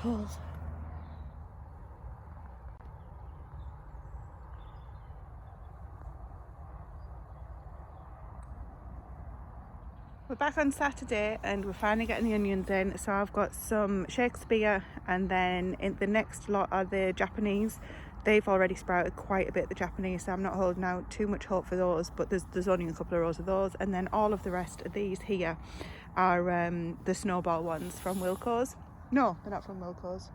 cold. We're back on Saturday and we're finally getting the onions in. So I've got some Shakespeare, and then in the next lot are the Japanese. They've already sprouted quite a bit, the Japanese, so I'm not holding out too much hope for those, but there's only a couple of rows of those. And then all of the rest of these here are the snowball ones from Wilco's. No, they're not from Wilco's.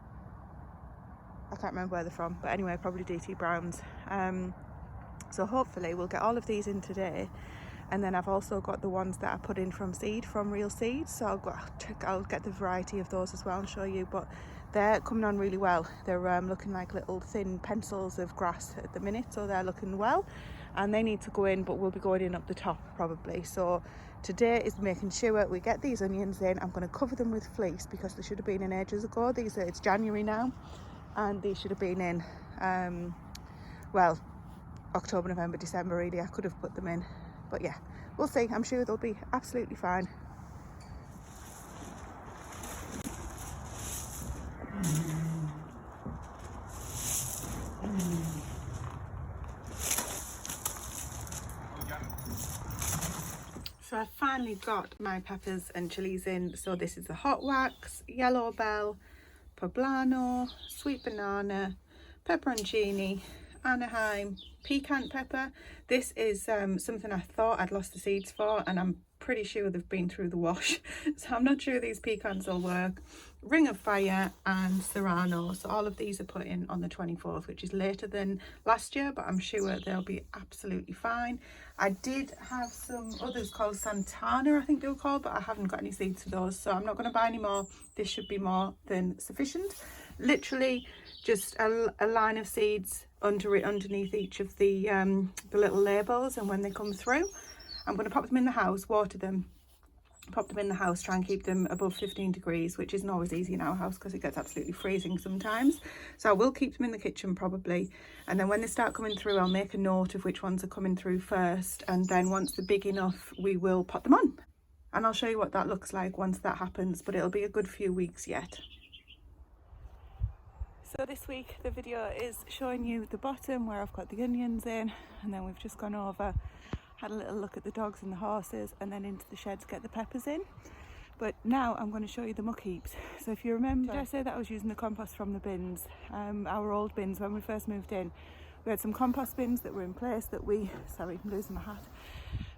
I can't remember where they're from, but anyway, probably DT Brown's. So hopefully we'll get all of these in today. And then I've also got the ones that I put in from seed, from real seeds. So I'll get the variety of those as well and show you. But they're coming on really well. They're looking like little thin pencils of grass at the minute. So they're looking well. And they need to go in, but we'll be going in up the top probably. So today is making sure we get these onions in. I'm going to cover them with fleece because they should have been in ages ago. It's January now. And these should have been in, well, October, November, December really. I could have put them in. But yeah, we'll see. I'm sure they'll be absolutely fine. So I finally got my peppers and chilies in. So this is the hot wax, yellow bell, poblano, sweet banana, pepperoncini, Anaheim, pecan pepper. This is something I thought I'd lost the seeds for, and I'm pretty sure they've been through the wash, so I'm not sure these pecans will work. Ring of Fire and Serrano. So all of these are put in on the 24th, which is later than last year, but I'm sure they'll be absolutely fine. I did have some others called Santana, I think they were called, but I haven't got any seeds for those, so I'm not going to buy any more. This should be more than sufficient. Literally just a line of seeds underneath each of the little labels, and when they come through I'm going to pop them in the house, water them, pop them in the house, try and keep them above 15 degrees, which isn't always easy in our house because it gets absolutely freezing sometimes. So I will keep them in the kitchen probably, and then when they start coming through I'll make a note of which ones are coming through first, and then once they're big enough we will pop them on, and I'll show you what that looks like once that happens, but it'll be a good few weeks yet. So this week the video is showing you the bottom where I've got the onions in, and then we've just gone over, had a little look at the dogs and the horses, and then into the shed to get the peppers in. But now I'm going to show you the muck heaps. So if you remember, did I say that I was using the compost from the bins, our old bins when we first moved in? We had some compost bins that were in place that sorry, I'm losing my hat.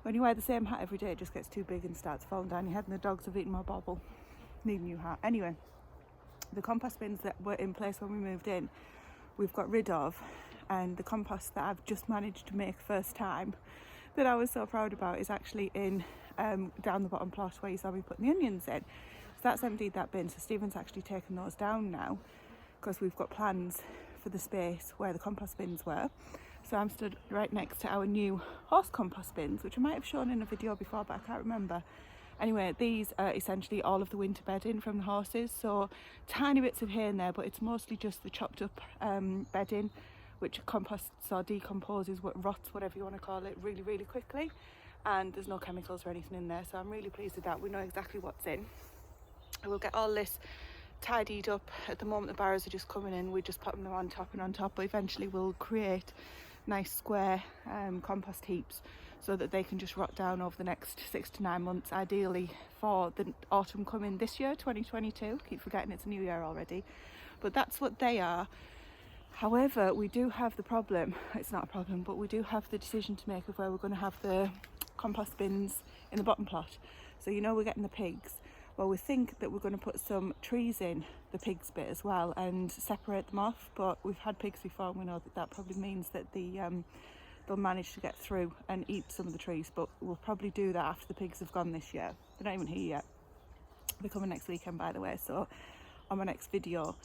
When you wear the same hat every day, it just gets too big and starts falling down your head, and the dogs have eaten my bobble. Need a new hat. Anyway, the compost bins that were in place when we moved in, we've got rid of, and the compost that I've just managed to make first time, that I was so proud about, is actually in down the bottom plot where you saw me putting the onions in. So that's emptied that bin, so Stephen's actually taken those down now because we've got plans for the space where the compost bins were. So I'm stood right next to our new horse compost bins, which I might have shown in a video before but I can't remember. Anyway, these are essentially all of the winter bedding from the horses, so tiny bits of hay in there, but it's mostly just the chopped up bedding, which composts or decomposes, rots, whatever you want to call it, really, really quickly. And there's no chemicals or anything in there, so I'm really pleased with that. We know exactly what's in. I will get all this tidied up. At the moment the barrows are just coming in, we're just putting them on top and on top, but eventually we'll create nice square compost heaps so that they can just rot down over the next 6 to 9 months, ideally for the autumn coming this year, 2022. Keep forgetting it's a new year already, but that's what they are. However, we do have the problem, it's not a problem, but we do have the decision to make of where we're going to have the compost bins in the bottom plot. So you know we're getting the pigs. Well, we think that we're going to put some trees in the pigs bit as well and separate them off, but we've had pigs before and we know that that probably means that they'll manage to get through and eat some of the trees, but we'll probably do that after the pigs have gone this year. They're not even here yet. They're coming next weekend, by the way, so on my next video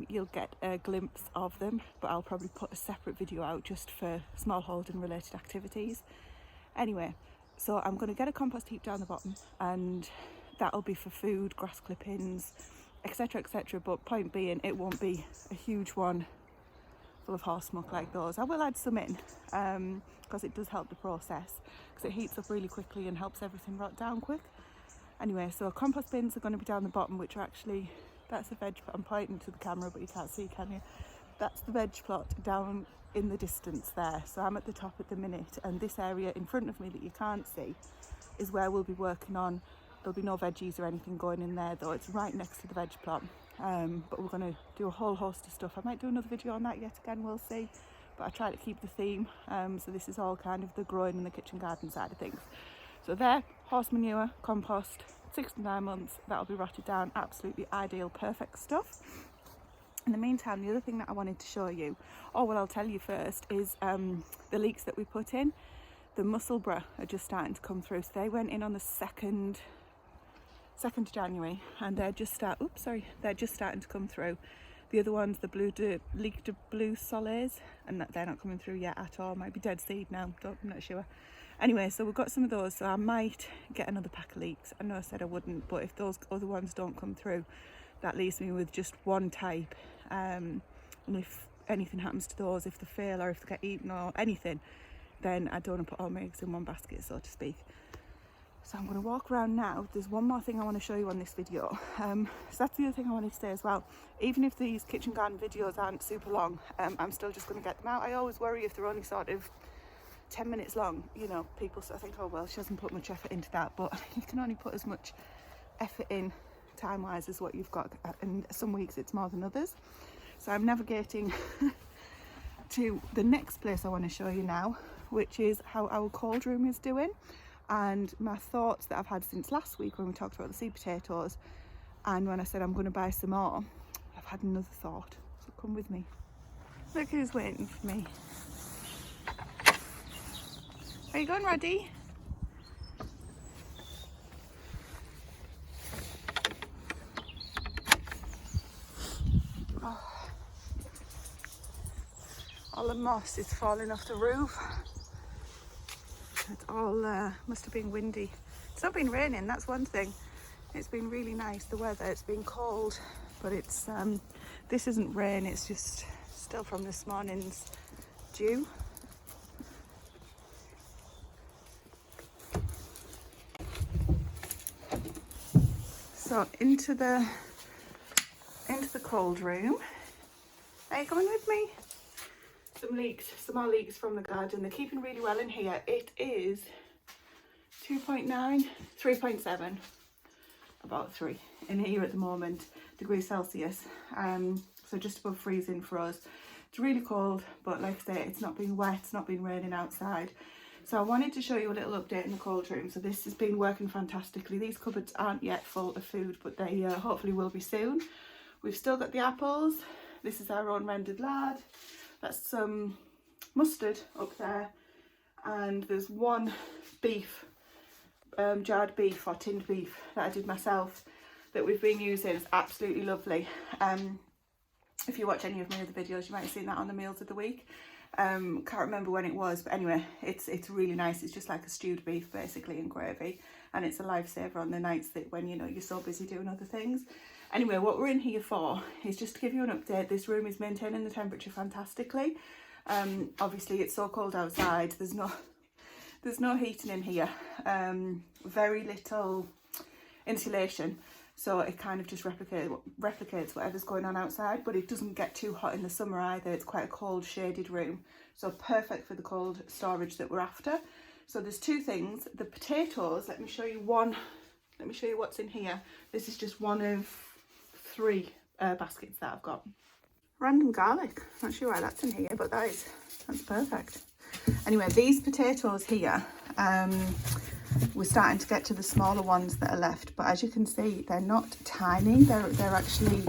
you'll get a glimpse of them, but I'll probably put a separate video out just for smallholding related activities. Anyway, so I'm going to get a compost heap down the bottom, and that'll be for food, grass clippings, etc, etc, but point being, it won't be a huge one full of horse muck like those. I will add some in because it does help the process, because it heats up really quickly and helps everything rot down quick. Anyway, so compost bins are going to be down the bottom, which are actually That's the veg plot. I'm pointing to the camera, but you can't see, can you? That's the veg plot down in the distance there. So I'm at the top at the minute, and this area in front of me that you can't see is where we'll be working on. There'll be no veggies or anything going in there though. It's right next to the veg plot. But we're going to do a whole host of stuff. I might do another video on that yet again, we'll see. But I try to keep the theme. So this is all kind of the growing in the kitchen garden side of things. So there, horse manure, compost, 6 to 9 months, that'll be rotted down. Absolutely ideal, perfect stuff. In the meantime, the other thing that I wanted to show you, or what I'll tell you first, is the leeks that we put in. The Musselburgh are just starting to come through. So they went in on the 2nd of January, and they're just starting to come through. The other ones, the Leek de Blue Soleils, and they're not coming through yet at all. Might be dead seed now, I'm not sure. Anyway, so we've got some of those, so I might get another pack of leeks. I know I said I wouldn't, but if those other ones don't come through, that leaves me with just one type. And if anything happens to those, if they fail or if they get eaten or anything, then I don't want to put all my eggs in one basket, so to speak. So I'm going to walk around now. There's one more thing I want to show you on this video. So that's the other thing I wanted to say as well. Even if these kitchen garden videos aren't super long, I'm still just going to get them out. I always worry if they're only sort of 10 minutes long. You know, people sort of think, oh well, she hasn't put much effort into that, but you can only put as much effort in time-wise as what you've got, and some weeks it's more than others. So I'm navigating to the next place I want to show you now, which is how our cold room is doing, and my thoughts that I've had since last week when we talked about the seed potatoes, and when I said I'm going to buy some more. I've had another thought, so come with me. Look who's waiting for me. Are you going, Roddy? Oh. All the moss is falling off the roof. It's all must have been windy. It's not been raining, that's one thing. It's been really nice, the weather. It's been cold, but it's this isn't rain, it's just still from this morning's dew. So into the cold room. Are you coming with me? Some more leeks from the garden. They're keeping really well in here. It is 2.9, 3.7, about 3 in here at the moment, degrees Celsius. So just above freezing for us. It's really cold, but like I say, it's not been wet, it's not been raining outside. So I wanted to show you a little update in the cold room. So this has been working fantastically. These cupboards aren't yet full of food, but they hopefully will be soon. We've still got the apples. This is our own rendered lard. That's some mustard up there. And there's one beef, jarred beef or tinned beef that I did myself that we've been using. It's absolutely lovely. If you watch any of my other videos, you might have seen that on the meals of the week. Can't remember when it was, but anyway, it's really nice. It's just like a stewed beef basically in gravy, and it's a lifesaver on the nights that when, you know, you're so busy doing other things. Anyway, what we're in here for is just to give you an update. This room is maintaining the temperature fantastically. Obviously it's so cold outside, there's no heating in here, very little insulation, so it kind of just replicates whatever's going on outside, but it doesn't get too hot in the summer either. It's quite a cold shaded room, so perfect for the cold storage that we're after. So there's two things. The potatoes, let me show you what's in here. This is just one of 3 baskets that I've got. Random garlic, not sure why that's in here, but that's perfect. Anyway, these potatoes here, we're starting to get to the smaller ones that are left, but as you can see, they're not tiny. They're actually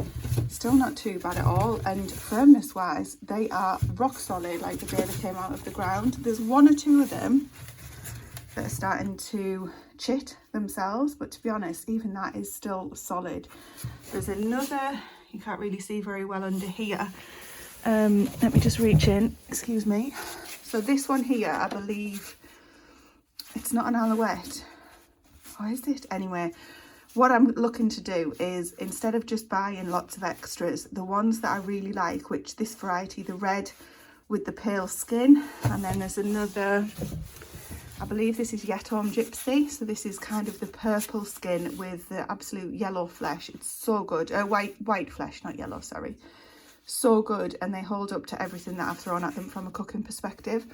still not too bad at all, and firmness wise they are rock solid, like the day they came out of the ground. There's 1 or 2 of them that are starting to chit themselves, but to be honest, even that is still solid. There's another, you can't really see very well under here. Let me just reach in, excuse me. So this one here, I believe it's not an alouette, or is it? Anyway, what I'm looking to do is, instead of just buying lots of extras, the ones that I really like, which this variety, the red with the pale skin, and then there's another, I believe this is Yetome Gypsy. So this is kind of the purple skin with the absolute yellow flesh. It's so good. White flesh, not yellow, sorry. So good, and they hold up to everything that I've thrown at them from a cooking perspective.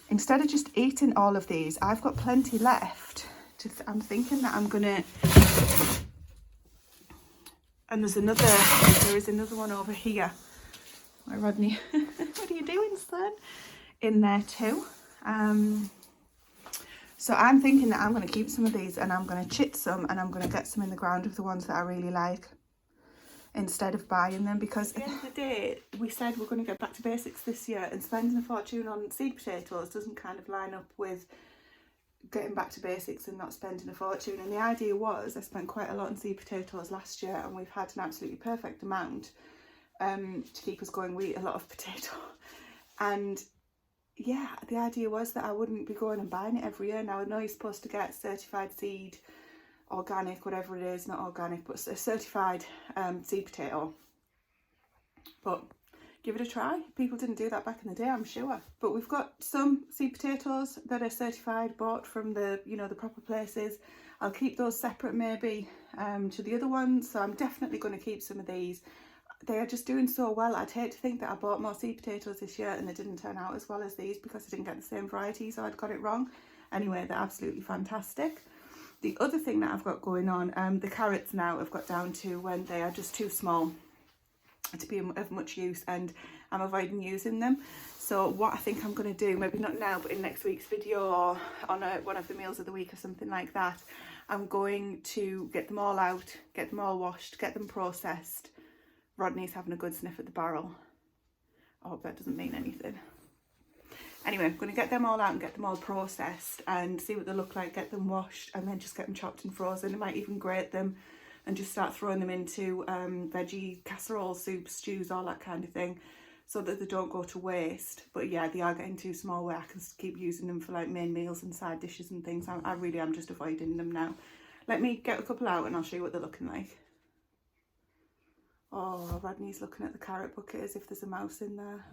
Instead of just eating all of these, I've got plenty left. I'm thinking that I'm gonna, and there is another one over here. Why, Rodney, what are you doing, son? In there too. So I'm thinking that I'm going to keep some of these, and I'm going to chit some, and I'm going to get some in the ground of the ones that I really like, instead of buying them, because at the end of the day, we said we're going to get back to basics this year, and spending a fortune on seed potatoes doesn't kind of line up with getting back to basics and not spending a fortune. And the idea was, I spent quite a lot on seed potatoes last year, and we've had an absolutely perfect amount to keep us going. We eat a lot of potato, and yeah, the idea was that I wouldn't be going and buying it every year. Now I know you're supposed to get certified seed, organic, whatever it is, not organic, but a certified seed potato. But give it a try. People didn't do that back in the day, I'm sure. But we've got some seed potatoes that are certified, bought from the, you know, the proper places. I'll keep those separate maybe to the other ones. So I'm definitely going to keep some of these. They are just doing so well. I'd hate to think that I bought more seed potatoes this year and they didn't turn out as well as these because I didn't get the same variety, so I'd got it wrong. Anyway, they're absolutely fantastic. The other thing that I've got going on, the carrots now I've got down to when they are just too small to be of much use, and I'm avoiding using them. So what I think I'm going to do, maybe not now but in next week's video or on one of the meals of the week or something like that, I'm going to get them all out, get them all washed, get them processed. Rodney's having a good sniff at the barrel. I hope that doesn't mean anything. Anyway, I'm going to get them all out and get them all processed and see what they look like, get them washed, and then just get them chopped and frozen. I might even grate them and just start throwing them into veggie casseroles, soups, stews, all that kind of thing, so that they don't go to waste. But yeah, they are getting too small where I can keep using them for like main meals and side dishes and things. I really am just avoiding them now. Let me get a couple out and I'll show you what they're looking like. Oh, Rodney's looking at the carrot bucket as if there's a mouse in there.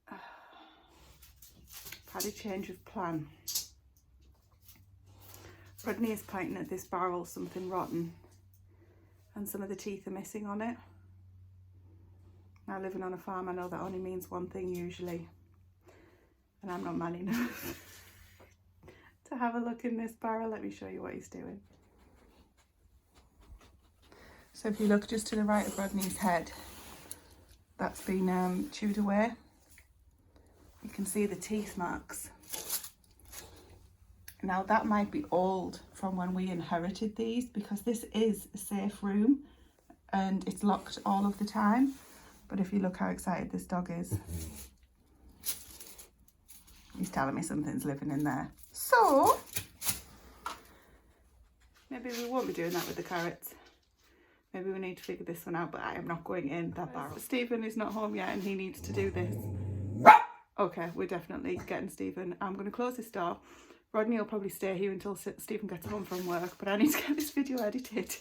I've had a change of plan. Rodney is pointing at this barrel, something rotten, and some of the teeth are missing on it. Now, living on a farm, I know that only means one thing usually, and I'm not man enough to have a look in this barrel. Let me show you what he's doing. So if you look just to the right of Rodney's head, that's been chewed away. You can see the teeth marks. Now that might be old from when we inherited these, because this is a safe room and it's locked all of the time. But if you look how excited this dog is, he's telling me something's living in there. So maybe we won't be doing that with the carrots. Maybe we need to figure this one out, but I am not going in that barrel. Stephen is not home yet and he needs to do this. Okay, we're definitely getting Stephen. I'm going to close this door. Rodney will probably stay here until Stephen gets home from work, but I need to get this video edited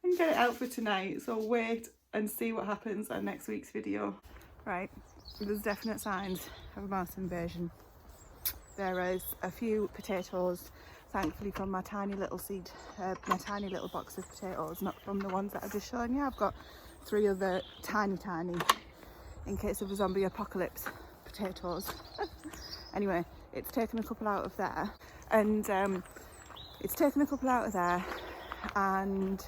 and get it out for tonight. So wait and see what happens on next week's video. Right, there's definite signs of a mouse invasion. There is a few potatoes, thankfully from my tiny little my tiny little box of potatoes, not from the ones that I've just shown you. I've got 3 other tiny, in case of a zombie apocalypse, potatoes. Anyway, it's taken a couple out of there, and and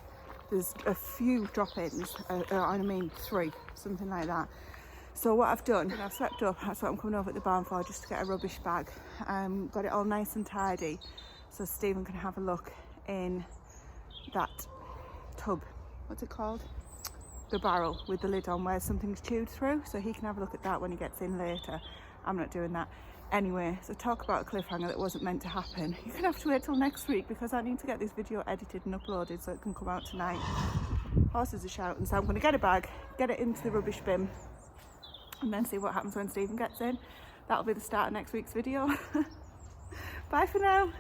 there's a few drop-ins, I mean 3, something like that. So what I've done, I've swept up. That's what I'm coming over at the barn for, just to get a rubbish bag. Got it all nice and tidy, so Stephen can have a look in that tub. What's it called? The barrel with the lid on where something's chewed through, so he can have a look at that when he gets in later. I'm not doing that. Anyway, so talk about a cliffhanger that wasn't meant to happen. You're gonna have to wait till next week because I need to get this video edited and uploaded so it can come out tonight. Horses are shouting, so I'm gonna get a bag, get it into the rubbish bin, and then see what happens when Stephen gets in. That'll be the start of next week's video. Bye for now.